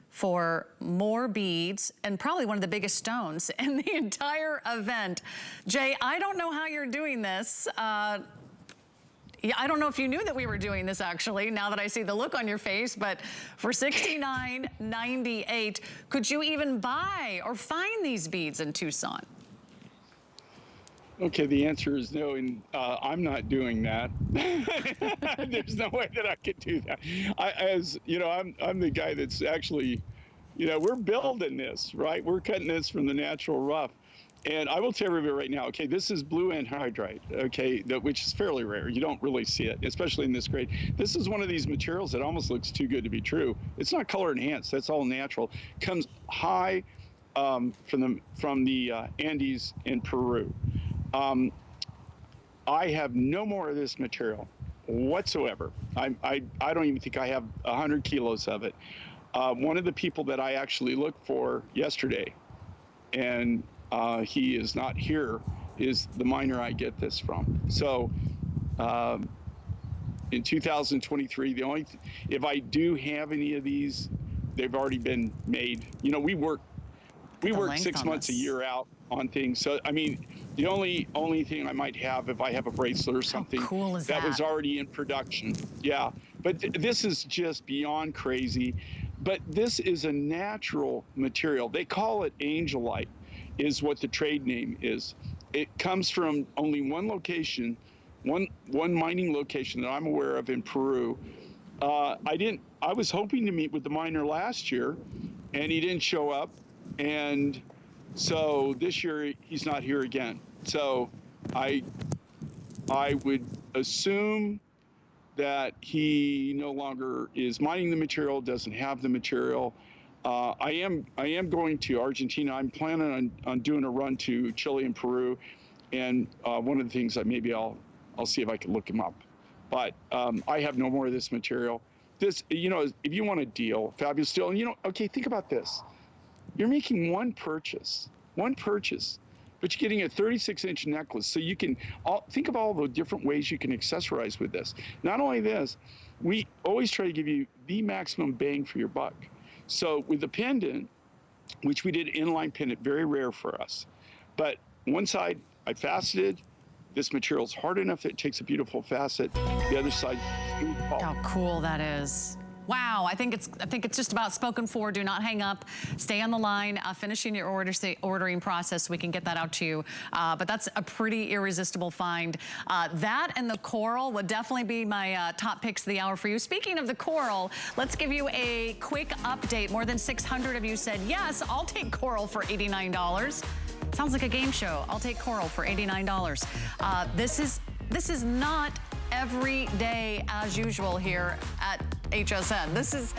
A: for more beads and probably one of the biggest stones in the entire event. Jay, I don't know how you're doing this. Yeah, I don't know if you knew that we were doing this actually, now that I see the look on your face, but for $69.98, could you even buy or find these beads in Tucson?
B: Okay, the answer is no, and I'm not doing that. There's no way that I could do that. I'm the guy that's actually, we're building this, right? We're cutting this from the natural rough. And I will tell everybody right now, okay, this is blue anhydrite, okay, which is fairly rare. You don't really see it, especially in this grade. This is one of these materials that almost looks too good to be true. It's not color enhanced, that's all natural. Comes high from the Andes in Peru. I have no more of this material whatsoever. I don't even think I have 100 kilos of it. One of the people that I actually looked for yesterday, and he is not here, is the miner I get this from. So in 2023, if I do have any of these, they've already been made. We work we
A: the
B: work
A: length
B: 6
A: on
B: months a
A: this.
B: year out on things. So, I mean, the only thing I might have if I have a bracelet or something
A: cool is
B: that was
A: that?
B: already in production. Yeah, but this is just beyond crazy. But this is a natural material. They call it angelite, is what the trade name is. It comes from only one location, one mining location that I'm aware of in Peru. I was hoping to meet with the miner last year, and he didn't show up. And so this year he's not here again. So I would assume that he no longer is mining the material, doesn't have the material. I am going to Argentina. I'm planning on doing a run to Chile and Peru, and one of the things that maybe I'll see if I can look him up. But I have no more of this material. This, you know, if you want a deal, fabulous deal. And you know, okay, think about this. You're making one purchase, but you're getting a 36-inch necklace. So you can think of all the different ways you can accessorize with this. Not only this, we always try to give you the maximum bang for your buck. So with the pendant, which we did inline pendant, very rare for us. But one side, I faceted. This material is hard enough that it takes a beautiful facet. The other side,
A: How cool that is. Wow, I think it's just about spoken for. Do not hang up. Stay on the line, finishing your ordering process so we can get that out to you. But that's a pretty irresistible find. That and the coral would definitely be my top picks of the hour for you. Speaking of the coral, let's give you a quick update. More than 600 of you said, yes, I'll take coral for $89. Sounds like a game show. I'll take coral for $89. This is not every day as usual here at HSN. This is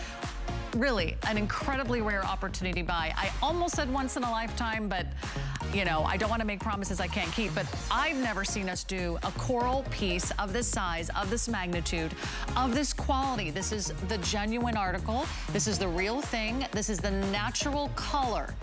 A: really an incredibly rare opportunity buy. I almost said once in a lifetime, but you know, I don't want to make promises I can't keep, but I've never seen us do a coral piece of this size, of this magnitude, of this quality. This is the genuine article. This is the real thing. This is the natural color.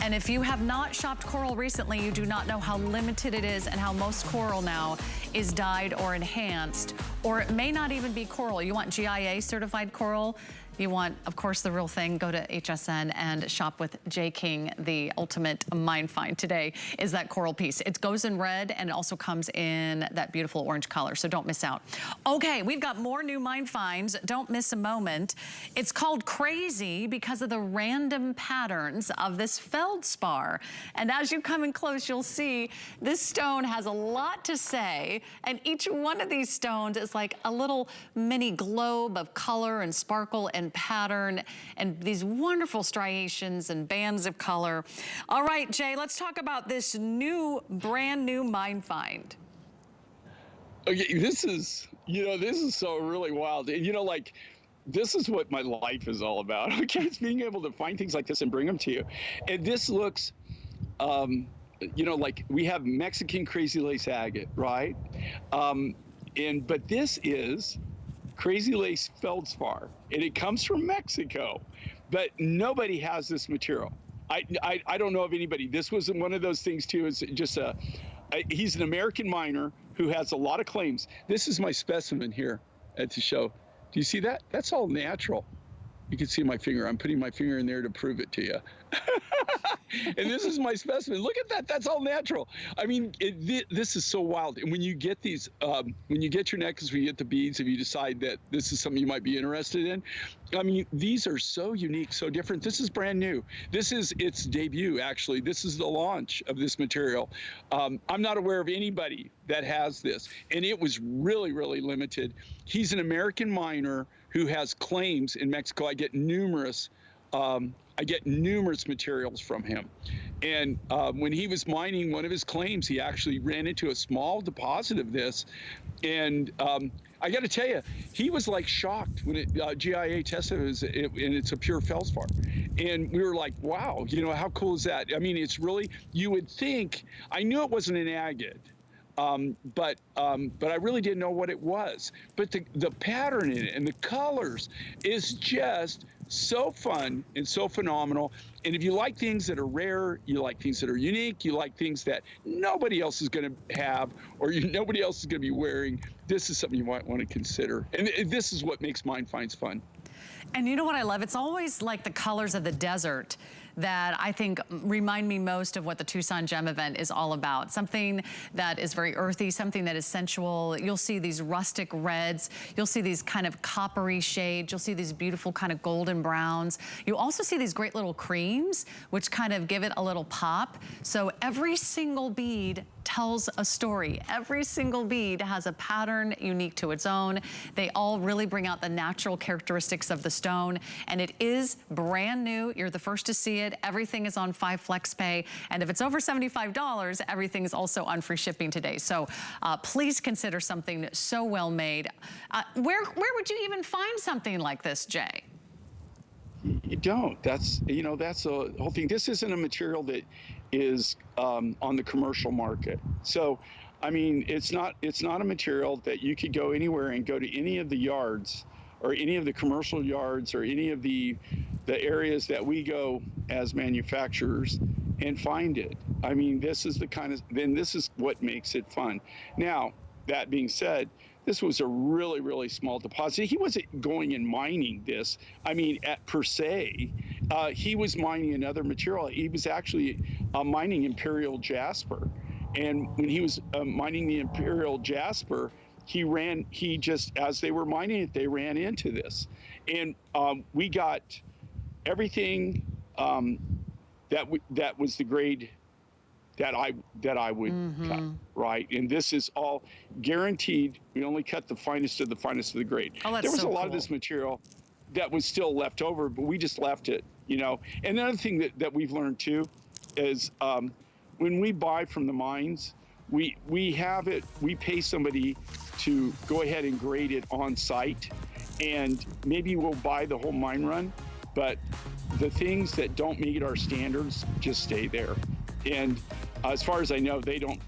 A: And if you have not shopped coral recently, you do not know how limited it is and how most coral now is dyed or enhanced, or it may not even be coral. You want GIA certified coral? You want, of course, the real thing, go to HSN and shop with J. King. The ultimate mine find today is that coral piece. It goes in red and it also comes in that beautiful orange color, so don't miss out. Okay, we've got more new mine finds. Don't miss a moment. It's called Crazy because of the random patterns of this feldspar. And as you come in close, you'll see this stone has a lot to say, and each one of these stones is like a little mini globe of color and sparkle and pattern and these wonderful striations and bands of color. All right, Jay, let's talk about this brand new mine find.
B: Okay, this is so really wild. And you know, like, this is what my life is all about. Okay, it's being able to find things like this and bring them to you. And this looks, you know, like we have Mexican crazy lace agate, right? But this is crazy lace feldspar, and it comes from Mexico, but nobody has this material. I don't know of anybody. This was one of those things too. It's just he's an American miner who has a lot of claims. This is my specimen here at the show. Do you see that? That's all natural. You can see my finger. I'm putting my finger in there to prove it to you. And this is my specimen. Look at that. That's all natural. I mean, this is so wild. And when you get these, when you get your necklace, when you get the beads, if you decide that this is something you might be interested in, I mean, these are so unique, so different. This is brand new. This is its debut, actually. This is the launch of this material. I'm not aware of anybody that has this. And it was really, really limited. He's an American miner who has claims in Mexico. I get numerous materials from him. And when he was mining one of his claims, he actually ran into a small deposit of this. And I got to tell you, he was like shocked when GIA tested it, and it's a pure feldspar. And we were like, wow, you know, how cool is that? I mean, it's really, you would think, I knew it wasn't an agate. But I really didn't know what it was. But the pattern in it and the colors is just so fun and so phenomenal. And if you like things that are rare, you like things that are unique, you like things that nobody else is going to have or nobody else is going to be wearing, this is something you might want to consider. And this is what makes mine finds fun.
A: And you know what I love? It's always like the colors of the desert that I think remind me most of what the Tucson Gem event is all about. Something that is very earthy, something that is sensual. You'll see these rustic reds. You'll see these kind of coppery shades. You'll see these beautiful kind of golden browns. You also see these great little creams, which kind of give it a little pop. So every single bead tells a story. Every single bead has a pattern unique to its own. They all really bring out the natural characteristics of the stone, and it is brand new. You're the first to see it. Everything is on 5 flex pay, and if it's over $75, everything is also on free shipping today. So please consider something so well made. Where would you even find something like this, Jay?
B: You don't. That's, you know, that's the whole thing. This isn't a material that is on the commercial market. So, I mean, it's not a material that you could go anywhere and go to any of the yards or any of the commercial yards or any of the areas that we go as manufacturers and find it. I mean, this is the kind of, then this is what makes it fun. Now, that being said, this was a really, really small deposit. He wasn't going and mining this. I mean, per se, he was mining another material. He was actually mining imperial jasper. And when he was mining the imperial jasper, he just, as they were mining it, they ran into this. And we got everything that was the grade that I would cut, right? And this is all guaranteed. We only cut the finest of the finest of the grade.
A: Oh, that's
B: there was
A: so
B: a lot
A: cool.
B: of this material that was still left over, but we just left it, you know. And the other thing that we've learned too is when we buy from the mines, we pay somebody to go ahead and grade it on site, and maybe we'll buy the whole mine run, but the things that don't meet our standards just stay there. And as far as I know, they don't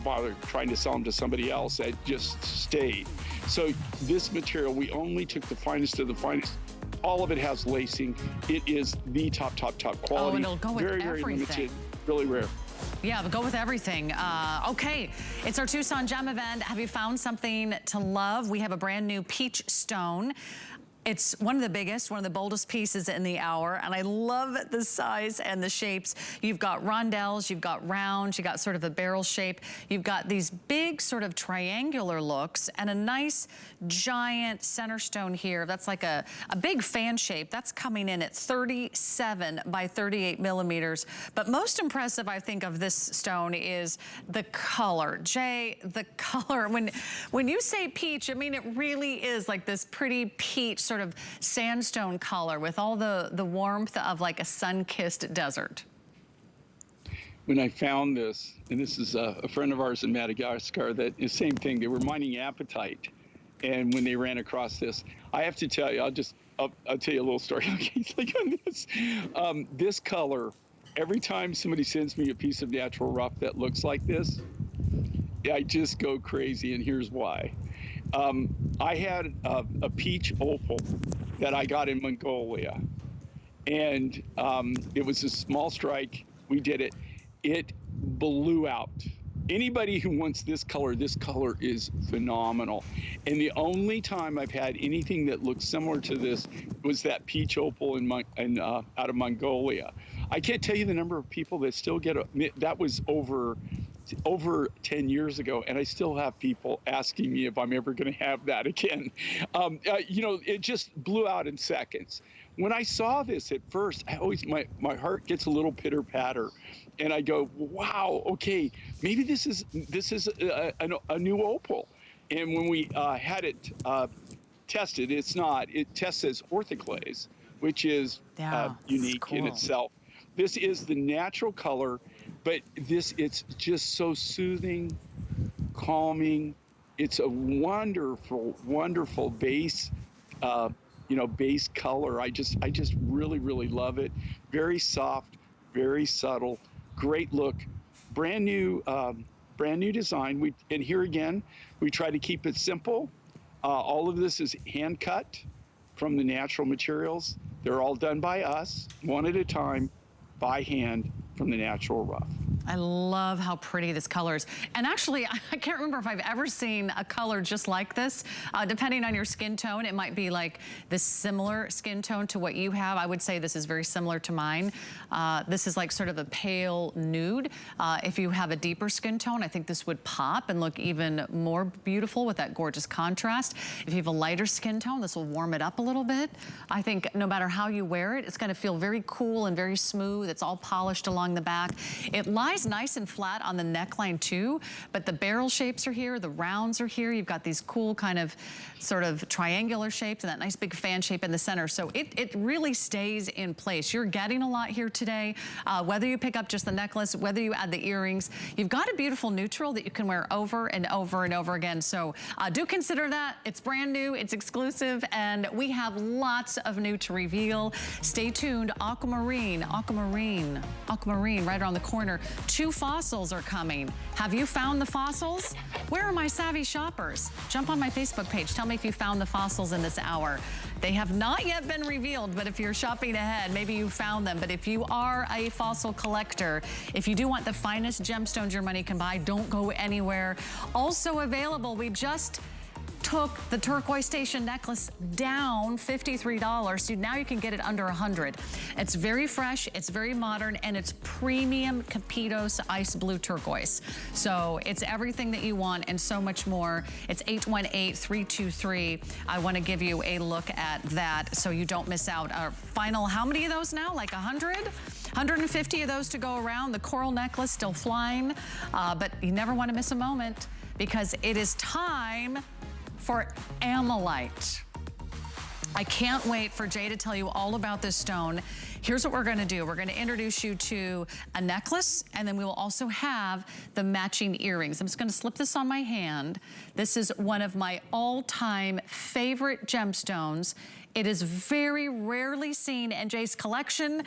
B: bother trying to sell them to somebody else. That just stayed. So this material, we only took the finest of the finest. All of it has lacing. It is the top quality.
A: Oh, and it'll go with
B: very,
A: everything.
B: very limited, really rare.
A: Yeah, but go with everything. Okay, it's our Tucson Gem event. Have you found something to love? We have a brand new peach stone. It's one of the biggest, one of the boldest pieces in the hour, and I love the size and the shapes. You've got rondelles, you've got rounds, you've got sort of a barrel shape. You've got these big sort of triangular looks and a nice giant center stone here. That's like a big fan shape. That's coming in at 37 by 38 millimeters. But most impressive, I think, of this stone is the color. Jay, the color. When you say peach, I mean, it really is like this pretty peach sort of sandstone color with all the warmth of like a sun-kissed desert.
B: When I found this, and this is a friend of ours in Madagascar, that the same thing, they were mining apatite. And when they ran across this, I have to tell you, I'll tell you a little story. Like on this, this color, every time somebody sends me a piece of natural rough that looks like this, I just go crazy, and here's why. I had a peach opal that I got in Mongolia, and it was a small strike. We did it. It blew out. Anybody who wants this color is phenomenal. And the only time I've had anything that looks similar to this was that peach opal out of Mongolia. I can't tell you the number of people that still get that was over 10 years ago, and I still have people asking me if I'm ever going to have that again. You know, it just blew out in seconds. When I saw this at first, my heart gets a little pitter patter, and I go, wow, okay, maybe this is a new opal. And when we had it tested, it's not. It tests as orthoclase, which is unique in itself. This is the natural color, but it's just so soothing, calming. It's a wonderful, wonderful base, base color. I just really, really love it. Very soft, very subtle, great look, brand new design. And here again, we try to keep it simple. All of this is hand cut from the natural materials. They're all done by us, one at a time, by hand, from the natural rough.
A: I love how pretty this color is. And actually, I can't remember if I've ever seen a color just like this. Depending on your skin tone, it might be like this similar skin tone to what you have. I would say this is very similar to mine. This is like sort of a pale nude. If you have a deeper skin tone, I think this would pop and look even more beautiful with that gorgeous contrast. If you have a lighter skin tone, this will warm it up a little bit. I think no matter how you wear it, it's gonna feel very cool and very smooth. It's all polished along the back. It lies nice and flat on the neckline too, but the barrel shapes are here, the rounds are here. You've got these cool kind of sort of triangular shapes and that nice big fan shape in the center. So it really stays in place. You're getting a lot here today. Whether you pick up just the necklace, whether you add the earrings, you've got a beautiful neutral that you can wear over and over and over again. So do consider that. It's brand new, it's exclusive, and we have lots of new to reveal. Stay tuned. Aquamarine right around the corner. 2 fossils are coming. Have you found the fossils? Where are my savvy shoppers? Jump on my Facebook page. Tell me if you found the fossils in this hour. They have not yet been revealed, but if you're shopping ahead, maybe you found them. But if you are a fossil collector, if you do want the finest gemstones your money can buy, don't go anywhere. Also available, we just took the turquoise station necklace down $53, so now you can get it under $100. It's very fresh, it's very modern, and it's premium Capitos ice blue turquoise. So it's everything that you want and so much more. It's 818-323. I want to give you a look at that so you don't miss out. Our final, how many of those now? Like 100? 150 of those to go around. The coral necklace still flying, but you never want to miss a moment because it is time for Amylite. I can't wait for Jay to tell you all about this stone. Here's what we're gonna do. We're gonna introduce you to a necklace, and then we will also have the matching earrings. I'm just gonna slip this on my hand. This is one of my all-time favorite gemstones. It is very rarely seen in Jay's collection,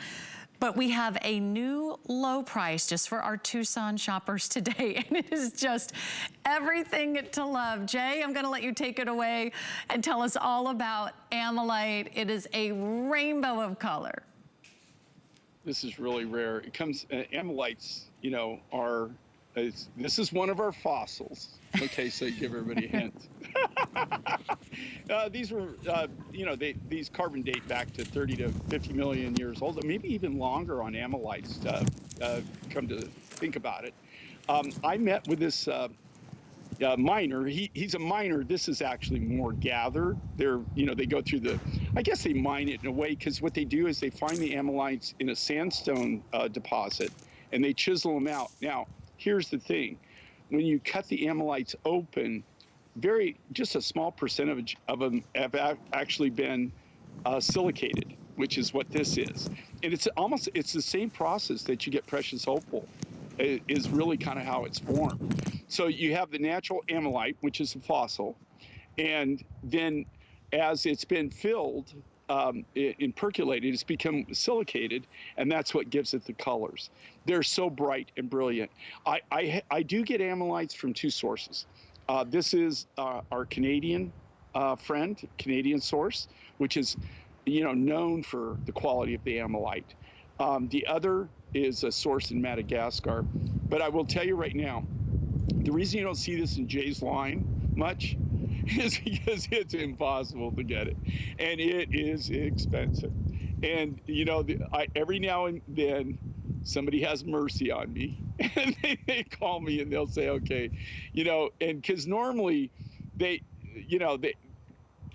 A: but we have a new low price just for our Tucson shoppers today. And it is just everything to love. Jay, I'm gonna let you take it away and tell us all about Amylite. It is a rainbow of color.
B: This is really rare. It comes, Amylites, you know, this is one of our fossils. Okay, so give everybody a hint. These were, you know, these carbon date back to 30 to 50 million years old, maybe even longer on Amylites, come to think about it. I met with this miner. He's a miner. This is actually more gathered. They're, you know, they go through I guess they mine it in a way, because what they do is they find the Amylites in a sandstone deposit, and they chisel them out. Now, here's the thing. When you cut the Amylites open, just a small percentage of them have actually been silicated, which is what this is. And it's the same process that you get precious opal, is really kind of how it's formed. So you have the natural Amylite, which is a fossil, and then as it's been filled and percolated, it's become silicated, and that's what gives it the colors. They're so bright and brilliant. I do get Amylites from 2 sources. This is our Canadian friend, Canadian source, which is, you know, known for the quality of the Amylite. The other is a source in Madagascar. But I will tell you right now, the reason you don't see this in Jay's line much is because it's impossible to get it, and it is expensive. And you know, every now and then somebody has mercy on me, and they call me and they'll say, okay, you know, and because normally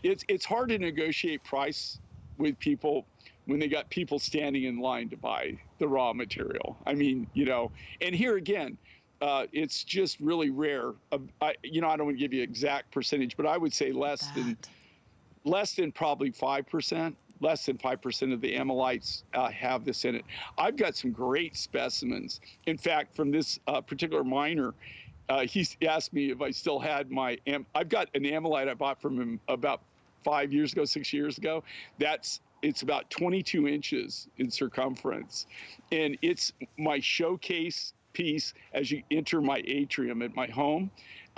B: it's hard to negotiate price with people when they got people standing in line to buy the raw material. I mean, you know, and here again, it's just really rare. I don't want to give you exact percentage, but I would say less than probably 5%. Less than 5% of the Amylites have this in it. I've got some great specimens. In fact, from this particular miner, he asked me if I still had I've got an Amylite I bought from him about 6 years ago. It's about 22 inches in circumference. And it's my showcase piece as you enter my atrium at my home.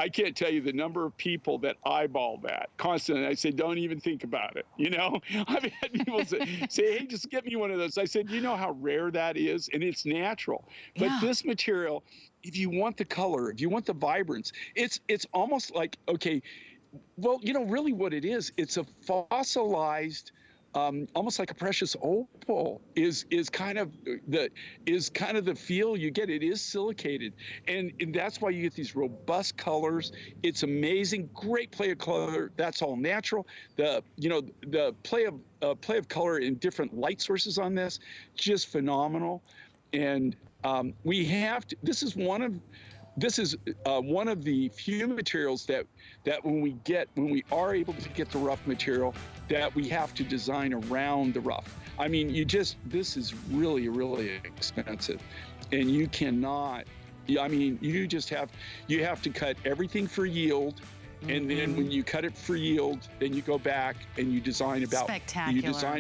B: I can't tell you the number of people that eyeball that constantly. I say, don't even think about it. You know, I've had people say, hey, just get me one of those. I said, you know how rare that is? And it's natural. But
A: Yeah.
B: this material, if you want the color, if you want the vibrance, it's almost like, okay, well, you know, really what it is, it's a fossilized, almost like a precious opal is kind of the feel you get. It is silicated, and that's why you get these robust colors. It's amazing, great play of color. That's all natural. The play of color in different light sources on this, just phenomenal. And we have to. This is one of the few materials that when we are able to get the rough material, that we have to design around the rough. I mean, this is really, really expensive, and you cannot. I mean, you have to cut everything for yield. And then when you cut it for yield, then you go back and you design
A: Spectacular.
B: You design